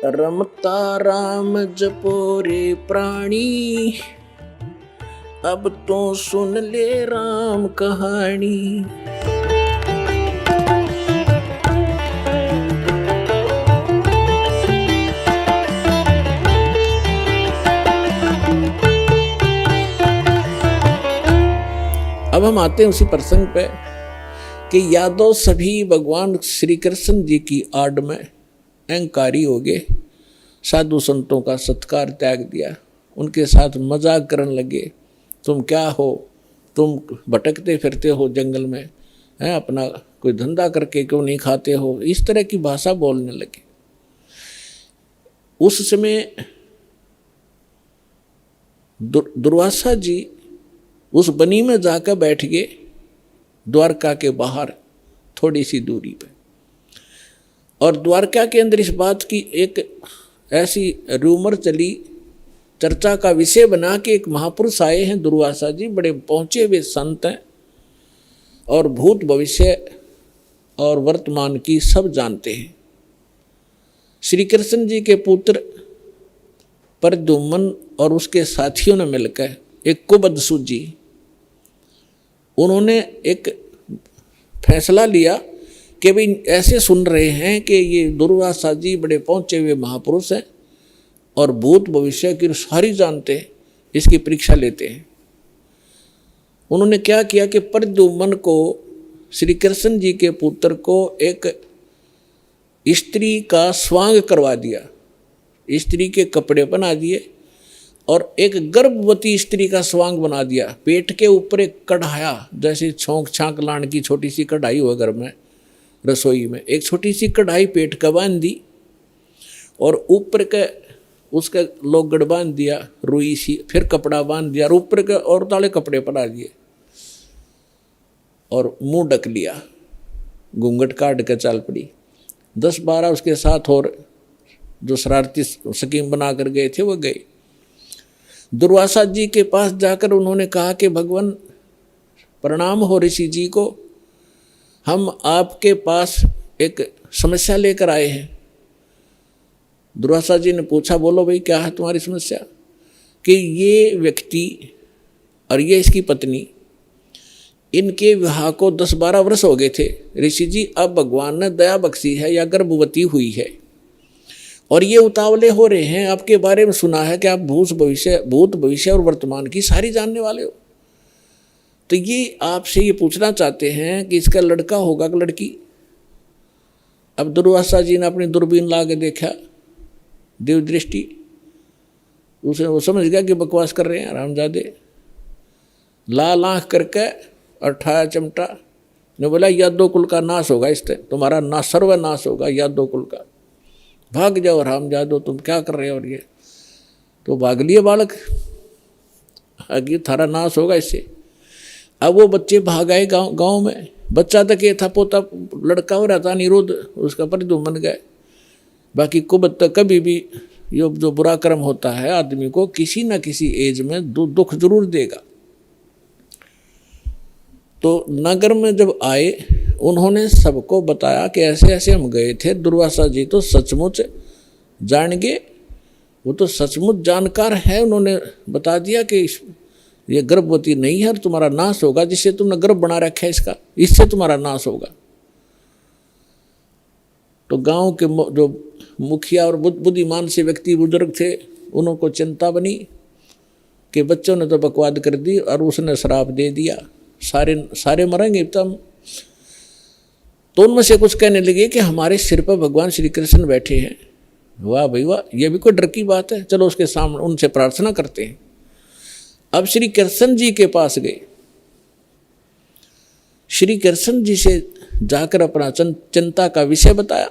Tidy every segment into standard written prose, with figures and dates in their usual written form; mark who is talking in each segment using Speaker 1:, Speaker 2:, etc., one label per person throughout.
Speaker 1: रमता राम जपो रे प्राणी, अब तो सुन ले राम कहानी। अब हम आते हैं उसी प्रसंग पे कि यादव सभी भगवान श्री कृष्ण जी की आड़ में अहंकारी हो गए, साधु संतों का सत्कार त्याग दिया, उनके साथ मजाक करने लगे। तुम क्या हो, तुम भटकते फिरते हो जंगल में, हैं अपना कोई धंधा करके क्यों नहीं खाते हो, इस तरह की भाषा बोलने लगे। उस समय दुर्वासा जी उस बनी में जाकर बैठ गए, द्वारका के बाहर थोड़ी सी दूरी पे। और द्वारका के अंदर इस बात की एक ऐसी रूमर चली, चर्चा का विषय बना कि एक महापुरुष आए हैं दुर्वासा जी, बड़े पहुँचे हुए संत हैं और भूत भविष्य और वर्तमान की सब जानते हैं। श्री कृष्ण जी के पुत्र प्रद्युम्न और उसके साथियों ने मिलकर एक कुबद सूझी, उन्होंने एक फैसला लिया कि भाई ऐसे सुन रहे हैं कि ये दुर्वासा जी बड़े पहुँचे हुए महापुरुष हैं और भूत भविष्य की सारी जानते हैं, इसकी परीक्षा लेते हैं। उन्होंने क्या किया कि प्रद्युम्न को, श्री कृष्ण जी के पुत्र को, एक स्त्री का स्वांग करवा दिया, स्त्री के कपड़े बना दिए और एक गर्भवती स्त्री का स्वांग बना दिया। पेट के ऊपर एक कढ़ाया, जैसे छोंक छांक लाने की छोटी सी कढ़ाई हो घर में, रसोई में एक छोटी सी कढ़ाई पेट का बांध दी और ऊपर के उसका लोगड़ बांध दिया रुई सी, फिर कपड़ा बांध दिया और ऊपर के और ताले कपड़े पड़ा दिए और मुंह ढक लिया, घूंघट काट के चल पड़ी। 10-12 उसके साथ और जो शरारती स्कीम बना कर गए थे वो गए। दुर्वासा जी के पास जाकर उन्होंने कहा कि भगवान प्रणाम हो ऋषि जी को, हम आपके पास एक समस्या लेकर आए हैं। दुर्वासा जी ने पूछा, बोलो भाई क्या है तुम्हारी समस्या? कि ये व्यक्ति और ये इसकी पत्नी, इनके विवाह को 10-12 वर्ष हो गए थे ऋषि जी, अब भगवान ने दया बख्शी है या गर्भवती हुई है और ये उतावले हो रहे हैं। आपके बारे में सुना है कि आप भूत भविष्य और वर्तमान की सारी जानने वाले हो, तो ये आपसे ये पूछना चाहते हैं कि इसका लड़का होगा कि लड़की। अब दुर्वासा जी ने अपनी दूरबीन ला के देखा, देव दृष्टि, उसे वो समझ गया कि बकवास कर रहे हैं रामजादे। लाल आँख करके और ठाया चिमटा ने बोला, यादव कुल का नाश होगा, इससे तुम्हारा नाश, सर्वनाश होगा यादव कुल का, भाग जाओ रामजादो, तुम क्या कर रहे हो? और ये तो भाग लिए बालक, आगे थारा नाश होगा इससे। अब वो बच्चे भाग आए गांव में। बच्चा तक ये था, पोता लड़का हो रहा था निरुद्ध, उसका प्रद्युम्न गए। बाकी कुबद तक कभी भी ये जो बुरा कर्म होता है आदमी को किसी न किसी एज में दुख जरूर देगा। तो नगर में जब आए उन्होंने सबको बताया कि ऐसे ऐसे हम गए थे। दुर्वासा जी तो सचमुच जान गए, वो तो सचमुच जानकार है। उन्होंने बता दिया कि ये गर्भवती नहीं है और तुम्हारा नाश होगा, जिससे तुमने गर्भ बना रखा है इसका, इससे तुम्हारा नाश होगा। तो गांव के जो मुखिया और बुद्धिमान से व्यक्ति बुजुर्ग थे, उनको चिंता बनी कि बच्चों ने तो बकवाद कर दी और उसने श्राप दे दिया, सारे मरेंगे तब। तो उनमें से कुछ कहने लगे कि हमारे सिर पर भगवान श्री कृष्ण बैठे हैं। वाह भाई वाह, ये भी कोई डर की बात है, चलो उसके सामने उनसे प्रार्थना करते हैं। अब श्री कृष्ण जी के पास गए, श्री कृष्ण जी से जाकर अपना चिंता का विषय बताया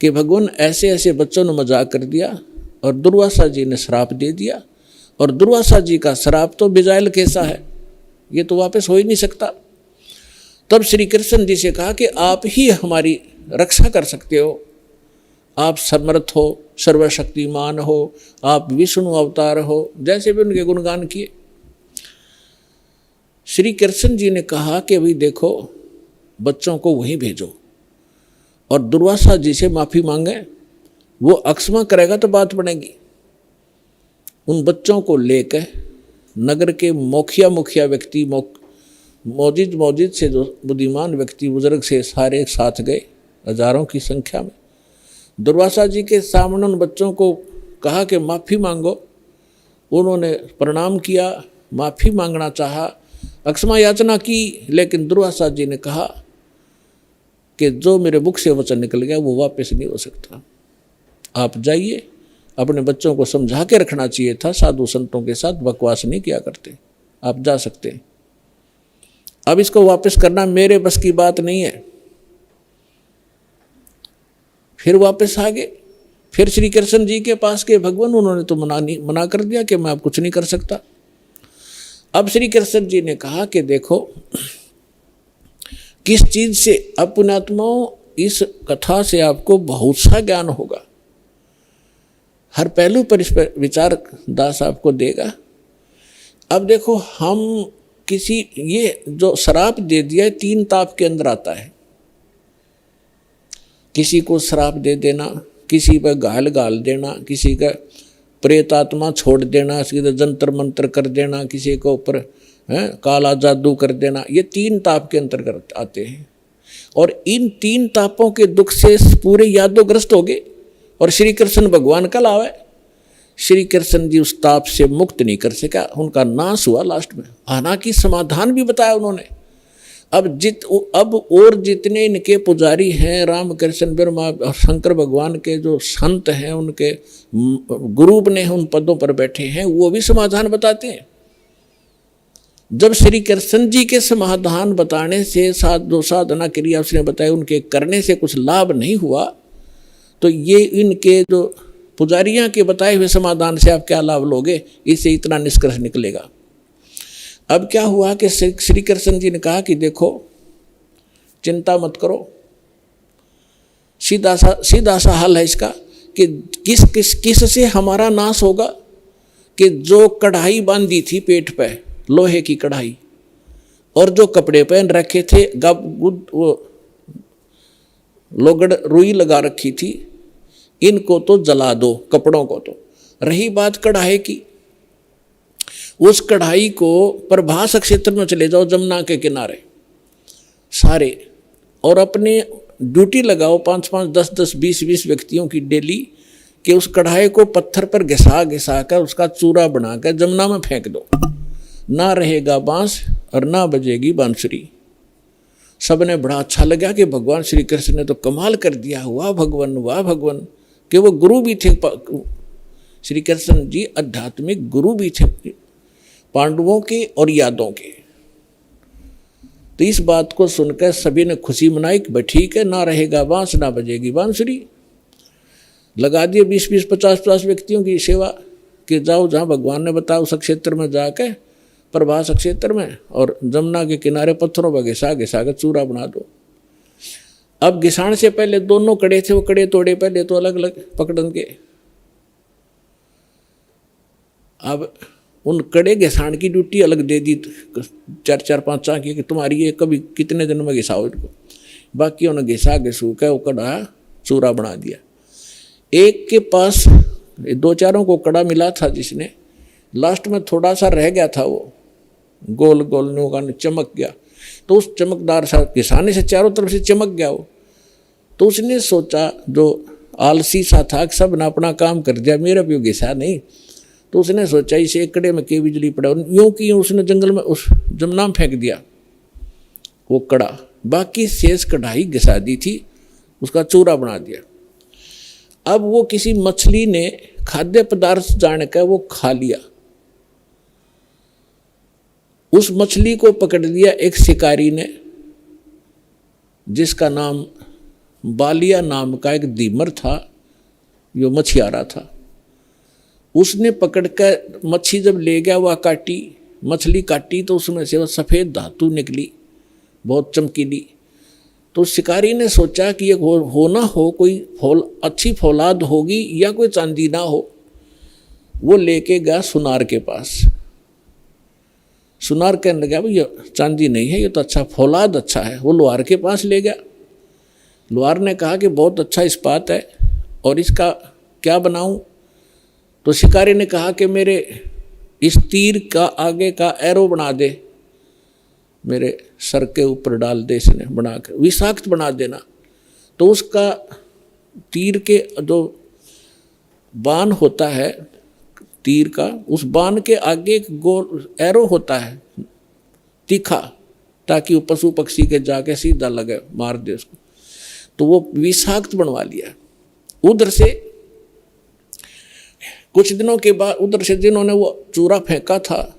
Speaker 1: कि भगवान ऐसे ऐसे बच्चों ने मजाक कर दिया और दुर्वासा जी ने श्राप दे दिया, और दुर्वासा जी का श्राप तो बिजाइल कैसा है, ये तो वापस हो ही नहीं सकता। तब श्री कृष्ण जी से कहा कि आप ही हमारी रक्षा कर सकते हो, आप समर्थ हो, सर्वशक्तिमान हो, आप विष्णु अवतार हो, जैसे भी उनके गुणगान किए। श्री कृष्ण जी ने कहा कि भाई देखो, बच्चों को वहीं भेजो और दुर्वासा जी से माफ़ी मांगे, वो अक्षमा करेगा तो बात बनेगी। उन बच्चों को लेकर नगर के मुखिया व्यक्ति, मौजिद से जो बुद्धिमान व्यक्ति, बुजुर्ग से सारे साथ गए, हजारों की संख्या में। दुर्वासा जी के सामने उन बच्चों को कहा कि माफ़ी मांगो। उन्होंने प्रणाम किया, माफ़ी मांगना चाहा, अक्षमा याचना की, लेकिन दुर्वासा जी ने कहा कि जो मेरे मुख से वचन निकल गया वो वापस नहीं हो सकता। आप जाइए, अपने बच्चों को समझा के रखना चाहिए था, साधु संतों के साथ बकवास नहीं किया करते, आप जा सकते हैं। अब इसको वापस करना मेरे बस की बात नहीं है। फिर वापस आ गए, फिर श्री कृष्ण जी के पास के भगवान, उन्होंने तो मना कर दिया कि मैं अब कुछ नहीं कर सकता। अब श्री कृष्ण जी ने कहा कि देखो, किस चीज से, अब पुण्यात्माओं इस कथा से आपको बहुत सा ज्ञान होगा, हर पहलू पर इस पर विचार दास आपको देगा। अब देखो, हम किसी, ये जो श्राप दे दिया है 3 ताप के अंदर आता है। किसी को श्राप दे देना, किसी पर गाल देना, किसी का प्रेत आत्मा छोड़ देना, किसी का जंतर मंत्र कर देना, किसी को ऊपर काला जादू कर देना, ये 3 ताप के अंतर्गत आते हैं। और इन 3 तापों के दुख से पूरे यादोग्रस्त हो गए। और श्री कृष्ण भगवान का लाभ है, श्री कृष्ण जी उस ताप से मुक्त नहीं कर सका, उनका नाश हुआ लास्ट में। हालांकि समाधान भी बताया उन्होंने। अब और जितने इनके पुजारी हैं, राम कृष्ण ब्रह्मा और शंकर भगवान के जो संत हैं, उनके गुरु ने उन पदों पर बैठे हैं, वो भी समाधान बताते हैं। जब श्री कृष्ण जी के समाधान बताने से जो साधना क्रिया उसने बताई, उनके करने से कुछ लाभ नहीं हुआ, तो ये इनके जो पुजारियां के बताए हुए समाधान से आप क्या लाभ लोगे, इससे इतना निष्कर्ष निकलेगा। अब क्या हुआ कि श्री कृष्ण जी ने कहा कि देखो, चिंता मत करो, सीधा सा हल है इसका कि किस से हमारा नाश होगा, कि जो कढ़ाई बांधी थी पेट पे, लोहे की कढ़ाई, और जो कपड़े पहन रखे थे, वो लोगड़ रुई लगा रखी थी, इनको तो जला दो, कपड़ों को तो। रही बात कढ़ाई की, उस कढ़ाई को प्रभास क्षेत्र में चले जाओ, जमुना के किनारे सारे, और अपने ड्यूटी लगाओ 5-5, 10-10, 20-20 व्यक्तियों की डेली, कि उस कढ़ाई को पत्थर पर घिसा कर उसका चूरा बनाकर जमुना में फेंक दो। ना रहेगा बांस और ना बजेगी बांसुरी। सबने बड़ा अच्छा लगा कि भगवान श्री कृष्ण ने तो कमाल कर दिया, वाह भगवान, वाह भगवान। कि वो गुरु भी थे, श्री कृष्ण जी आध्यात्मिक गुरु भी थे पांडवों के और यादों के। तो इस बात को सुनकर सभी ने खुशी मनाई कि ठीक है, ना रहेगा बांस ना बजेगी बांसुरी। लगा दिए 20-20, 50-50 व्यक्तियों की सेवा कि जाओ जहाँ भगवान ने बताया उस क्षेत्र में जाकर, प्रभास क्षेत्र में, और जमुना के किनारे पत्थरों पर घिसा कर चूरा बना दो। अब घिसाण से पहले दोनों कड़े थे, वो कड़े तोड़े पहले तो अलग अलग पकड़न के। अब उन कड़े घिसाण की ड्यूटी अलग दे दी 4-4, 5 की, कि तुम्हारी ये कभी कितने दिन में घिसाओ इनको। बाकी उन्होंने घिसू के वो कड़ा चूरा बना दिया। एक के पास 2-4 को कड़ा मिला था, जिसने लास्ट में थोड़ा सा रह गया था, वो गोल गोल चमक गया। तो उस चमकदार सा घिसाने से चारों तरफ से चमक गया वो। तो उसने सोचा, जो आलसी सा था, सब ने अपना काम कर दिया, मेरा भी घिसा नहीं। तो उसने सोचा इसे एक कड़े में के बिजली पड़ा, यूं की उसने जंगल में उस जमुना में फेंक दिया वो कड़ा। बाकी शेष कढ़ाई घिसा दी थी, उसका चूरा बना दिया। अब वो किसी मछली ने खाद्य पदार्थ जानकर वो खा लिया। उस मछली को पकड़ लिया एक शिकारी ने, जिसका नाम बालिया नाम का एक दीमर था, जो मछियारा था। उसने पकड़कर मच्छी जब ले गया, वह काटी, मछली काटी, तो उसमें से वह सफ़ेद धातु निकली, बहुत चमकीली। तो शिकारी ने सोचा कि ये हो ना हो कोई अच्छी फौलाद होगी या कोई चांदी ना हो। वो लेके गया सुनार के पास। सुनार कहने लगा, भाई ये चांदी नहीं है, ये तो अच्छा फौलाद अच्छा है। वो लोहार के पास ले गया। लोहार ने कहा कि बहुत अच्छा इस्पात है, और इसका क्या बनाऊं? तो शिकारी ने कहा कि मेरे इस तीर का आगे का एरो बना दे, मेरे सर के ऊपर डाल दे, इसने बना कर विषाक्त बना देना। तो उसका तीर के जो बाण होता है तीर का, उस बाण के आगे एक गोल एरो होता है तीखा, ताकि वो पशु पक्षी के जाके सीधा लगे, मार दे उसको। तो वो विषाक्त बनवा लिया। उधर से कुछ दिनों के बाद उधर से जिन्होंने वो चूरा फेंका था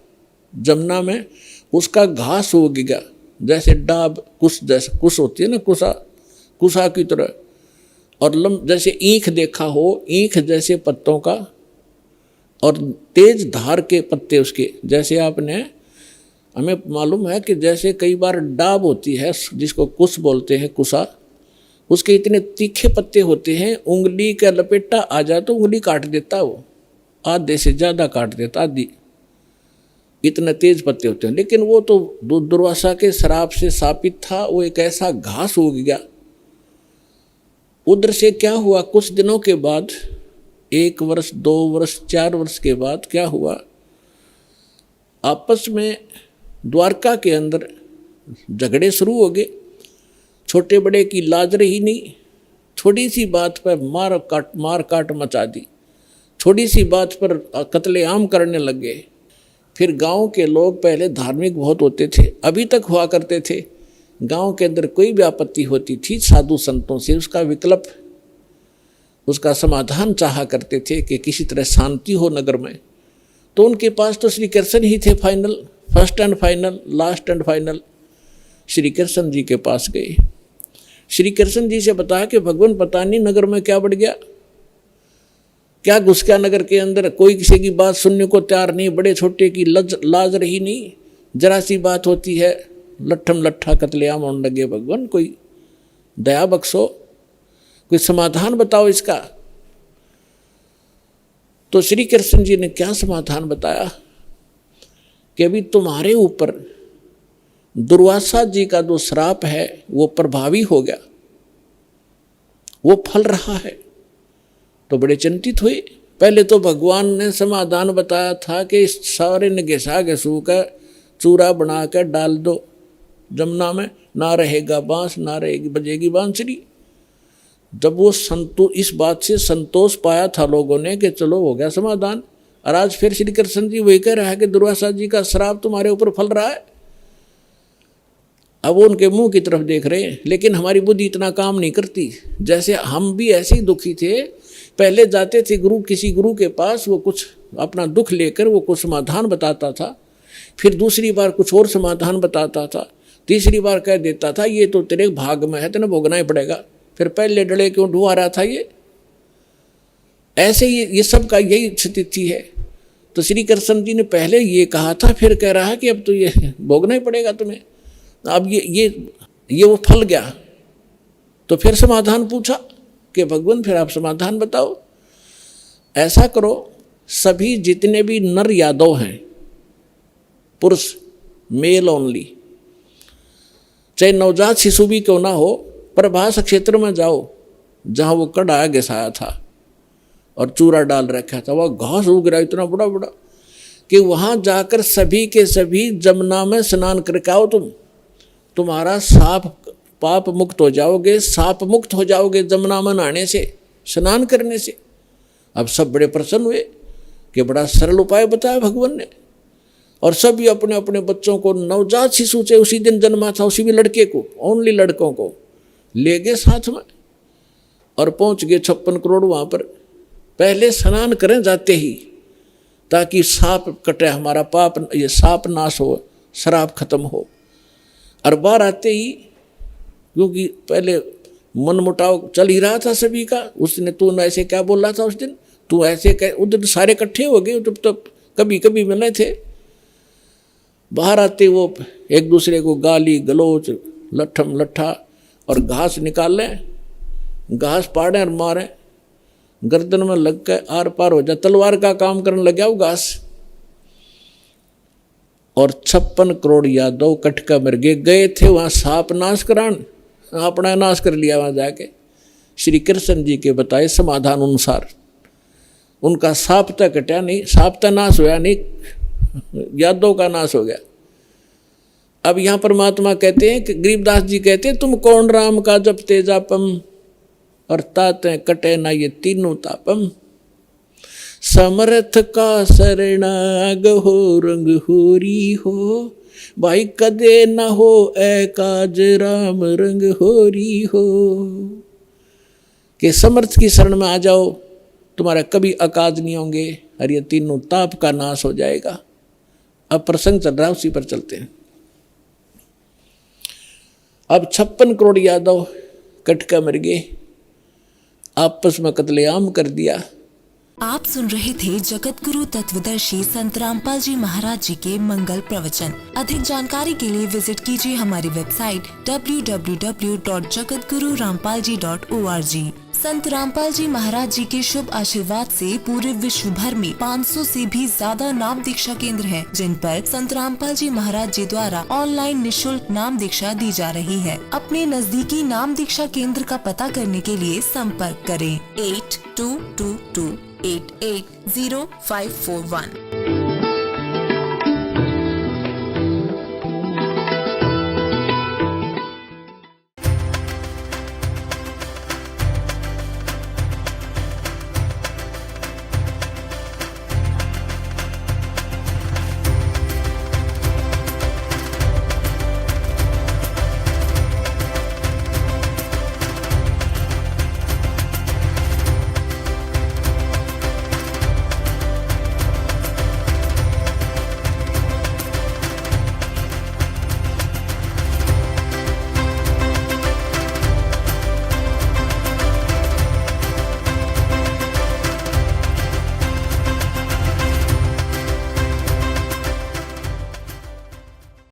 Speaker 1: जमुना में, उसका घास उग गया, जैसे डाब कुश, जैसे कुश होती है ना, कुशा की तरह, और जैसे ईख देखा हो, ईख जैसे पत्तों का, और तेज धार के पत्ते उसके, जैसे आपने, हमें मालूम है कि जैसे कई बार डाब होती है जिसको कुश बोलते हैं, कुशा, उसके इतने तीखे पत्ते होते हैं, उंगली का लपेटा आ जाए तो उंगली काट देता, वो आधे से ज़्यादा काट देता, आधी, इतने तेज पत्ते होते हैं। लेकिन वो तो दुर्वासा के श्राप से शापित था, वो एक ऐसा घास उग गया। उधर से क्या हुआ, कुछ दिनों के बाद, 1 वर्ष 2 वर्ष 4 वर्ष के बाद क्या हुआ, आपस में द्वारका के अंदर झगड़े शुरू हो गए। छोटे बड़े की लाज रही नहीं, छोटी सी बात पर मार काट मचा दी, छोटी सी बात पर कत्लेआम करने लग गए। फिर गांव के लोग पहले धार्मिक बहुत होते थे, अभी तक हुआ करते थे, गांव के अंदर कोई भी आपत्ति होती थी साधु संतों से उसका विकल्प, उसका समाधान चाहा करते थे कि किसी तरह शांति हो नगर में। तो उनके पास तो श्री कृष्ण ही थे final, first and final, last and final. Shri Krishna ji के पास गए, श्री कृष्ण जी से बताया कि भगवान पता नहीं नगर में क्या बढ़ गया, क्या घुस गया नगर के अंदर, कोई किसी की बात सुनने को तैयार नहीं, बड़े छोटे की लाज रही नहीं, जरा सी बात होती है लट्ठम लट्ठा कत्लेआम होने लगे। भगवान कोई दया बख्शो, कोई समाधान बताओ इसका। तो श्री कृष्ण जी ने क्या समाधान बताया कि अभी तुम्हारे ऊपर दुर्वासा जी का जो श्राप है वो प्रभावी हो गया, वो फल रहा है। तो बड़े चिंतित हुए। पहले तो भगवान ने समाधान बताया था कि इस सारे ने घिसा घिसू का चूरा बना कर डाल दो जमुना में, ना रहेगा बांस, ना रहेगी बजेगी बांसुरी। जब वो इस बात से संतोष पाया था लोगों ने कि चलो हो गया समाधान, और आज फिर श्री कृष्ण जी वही कह रहा है कि दुर्वासा जी का श्राप तुम्हारे ऊपर फल रहा है। अब वो उनके मुंह की तरफ देख रहे हैं, लेकिन हमारी बुद्धि इतना काम नहीं करती। जैसे हम भी ऐसे ही दुखी थे, पहले जाते थे किसी गुरु के पास, वो कुछ अपना दुख लेकर वो कुछ समाधान बताता था, फिर दूसरी बार कुछ और समाधान बताता था, तीसरी बार कह देता था ये तो तेरे भाग में है, तेने भोगना ही पड़ेगा, फिर पहले डले क्यों ढुआ रहा था ये। ऐसे ये सब का यही स्थिति है। तो श्री कृष्ण जी ने पहले ये कहा था, फिर कह रहा है कि अब तो ये भोगना ही पड़ेगा तुम्हें। अब ये वो फल गया। तो फिर समाधान पूछा कि भगवान फिर आप समाधान बताओ। ऐसा करो, सभी जितने भी नर यादव हैं, पुरुष, मेल ओनली, चाहे नवजात शिशु भी क्यों ना हो, प्रभास क्षेत्र में जाओ जहाँ वो कड़ा घिसाया था और चूरा डाल रखा था, वह घास उग रहा इतना बड़ा बड़ा कि वहाँ जाकर सभी के सभी जमुना में स्नान करके आओ। तुम्हारा साप पाप मुक्त हो जाओगे, साप मुक्त हो जाओगे जमुना में नहाने से, स्नान करने से। अब सब बड़े प्रसन्न हुए कि बड़ा सरल उपाय बताया भगवान ने। और सभी अपने अपने बच्चों को, नवजात शिशु से उसी दिन जन्मा था उसी भी लड़के को, ओनली लड़कों को ले गए साथ में और पहुंच गए 56 करोड़ वहाँ पर। पहले स्नान करें जाते ही, ताकि साप कटे, हमारा पाप, ये साप नाश हो, शराब खत्म हो। और बाहर आते ही, क्योंकि पहले मन मुटाव चल ही रहा था सभी का, उसने तू ऐसे क्या बोल रहा था उस दिन, तू ऐसे कह, उधर सारे इकट्ठे हो गए, तो कभी कभी मिले थे। बाहर आते वो एक दूसरे को गाली गलोच, लट्ठम लट्ठा, और घास निकाल लें, घास पाड़े और मारें, गर्दन में लग के आर पार हो जाए, तलवार का काम करने लग गया वो घास। और 56 करोड़ यादव कटका मर गए थे वहाँ साप नाश करान, अपना नाश कर लिया वहाँ जाके। श्री कृष्ण जी के बताए समाधान अनुसार उनका साप तक कटा नहीं, साप तक नाश होया नहीं, यादों का नाश हो गया। अब यहाँ परमात्मा कहते हैं कि गरीबदास जी कहते हैं तुम कौन राम का जपते जापम और ताते कटे ना ये तीनों तापम। समर्थ का शरणाग हो रंग होरी हो, भाई कदे न हो ए काज राम रंग होरी हो। कि समर्थ की शरण में आ जाओ, तुम्हारा कभी अकाज नहीं होंगे और ये तीनों ताप का नाश हो जाएगा। अब प्रसंग चल रहा है, उसी पर चलते हैं। अब 56 करोड़ यादव कटका मर गए, आपस में कत्लेआम कर दिया।
Speaker 2: आप सुन रहे थे जगत गुरु तत्वदर्शी संत रामपाल जी महाराज जी के मंगल प्रवचन। अधिक जानकारी के लिए विजिट कीजिए हमारी वेबसाइट www.jagatgururampalji.org। संत रामपाल जी महाराज जी के शुभ आशीर्वाद से पूरे विश्व भर में 500 से भी ज्यादा नाम दीक्षा केंद्र हैं, जिन पर संत रामपाल जी महाराज जी द्वारा ऑनलाइन निशुल्क नाम दीक्षा दी जा रही है। अपने नजदीकी नाम दीक्षा केंद्र का पता करने के लिए संपर्क करें 8222880541।